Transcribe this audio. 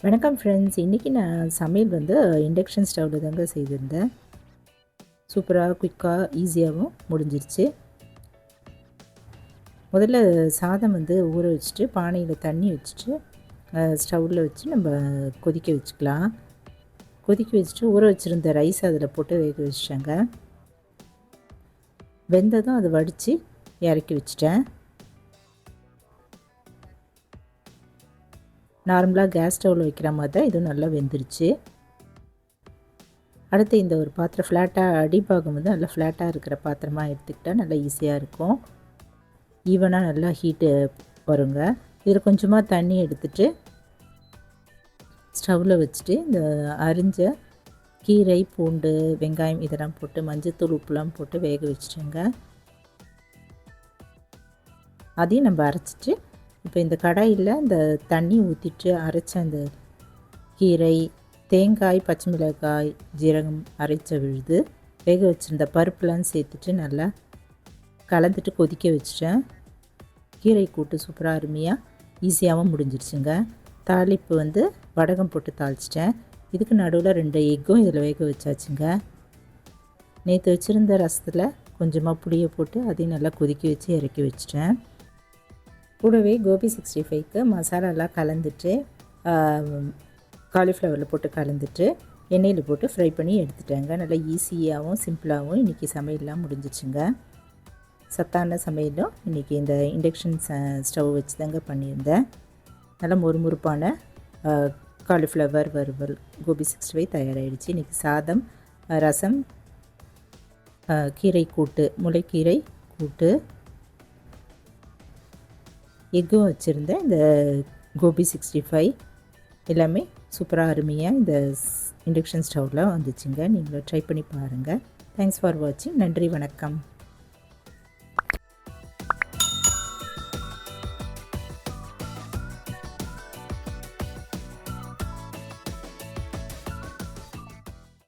வணக்கம் ஃப்ரெண்ட்ஸ். இன்றைக்கி நான் சமையல் இண்டக்ஷன் ஸ்டவ்வில் தாங்க செய்திருந்தேன். சூப்பராக குயிக்காக ஈஸியாகவும் முடிஞ்சிருச்சு. முதல்ல சாதம் ஊற வச்சுட்டு பானையில் தண்ணி வச்சுட்டு ஸ்டவ்வில் வச்சு நம்ம கொதிக்க வச்சுக்கலாம். கொதிக்க வச்சுட்டு ஊற வச்சுருந்த ரைஸ் அதில் போட்டு வேக வச்சிட்டேங்க. வெந்ததும் அதை வடித்து இறக்கி வச்சிட்டேன். நார்மலாக கேஸ் ஸ்டவ்வில் வைக்கிற மாதிரி தான் இதுவும் நல்லா வெந்துருச்சு. அடுத்து இந்த ஒரு பாத்திரம் ஃப்ளாட்டாக அடிப்பாகம் நல்லா ஃப்ளாட்டாக இருக்கிற பாத்திரமாக எடுத்துக்கிட்டால் நல்லா ஈஸியாக இருக்கும். ஈவனாக நல்லா ஹீட்டு வருங்க. இதில் கொஞ்சமாக தண்ணி எடுத்துகிட்டு ஸ்டவ்வில் வச்சுட்டு இந்த அரிஞ்ச கீரை, பூண்டு, வெங்காயம் இதெல்லாம் போட்டு மஞ்சத்தூள், உப்புலாம் போட்டு வேக வச்சுட்டேங்க. அதையும் நம்ம அரைச்சிட்டு இப்போ இந்த கடாயில் இந்த தண்ணி ஊற்றிட்டு அரைச்ச அந்த கீரை, தேங்காய், பச்சை மிளகாய், ஜீரகம் அரைச்ச விழுது வேக வச்சுருந்த பருப்புலாம் சேர்த்துட்டு நல்லா கலந்துட்டு கொதிக்க வச்சிட்டேன். கீரை கூட்டு சூப்பராக அருமையாக ஈஸியாகவும் முடிஞ்சிடுச்சுங்க. தாளிப்பு வடகம் போட்டு தாளிச்சிட்டேன். இதுக்கு நடுவில் 2 எக்கும் இதில் வேக வச்சாச்சுங்க. நேற்று வச்சுருந்த ரசத்தில் கொஞ்சமாக புளியை போட்டு அதையும் நல்லா கொதிக்க வச்சு இறக்கி வச்சிட்டேன். கூடவே கோபி 65க்கு மசாலாலாம் கலந்துட்டு காலிஃப்ளவரில் போட்டு கலந்துட்டு எண்ணெயில் போட்டு ஃப்ரை பண்ணி எடுத்துட்டேங்க. நல்லா ஈஸியாகவும் சிம்பிளாகவும் இன்றைக்கி சமையல்லாம் முடிஞ்சிச்சுங்க. சத்தான சமையலும் இன்றைக்கி இந்த இண்டக்ஷன் ஸ்டவ் வச்சு தாங்க பண்ணியிருந்தேன். நல்லா மொறுமொறுப்பான காலிஃப்ளவர் வறுவல் கோபி 65 தயாராகிடுச்சு. இன்றைக்கி சாதம், ரசம், கீரை கூட்டு, முளைக்கீரை கூட்டு, எக்கும் வச்சுருந்தேன். இந்த கோபி 65 எல்லாமே சூப்பராக அருமையாக இந்த இண்டக்ஷன் ஸ்டவ்வில் வந்துச்சுங்க. நீங்களும் ட்ரை பண்ணி பாருங்கள். தேங்க்ஸ் ஃபார் வாட்சிங். நன்றி, வணக்கம்.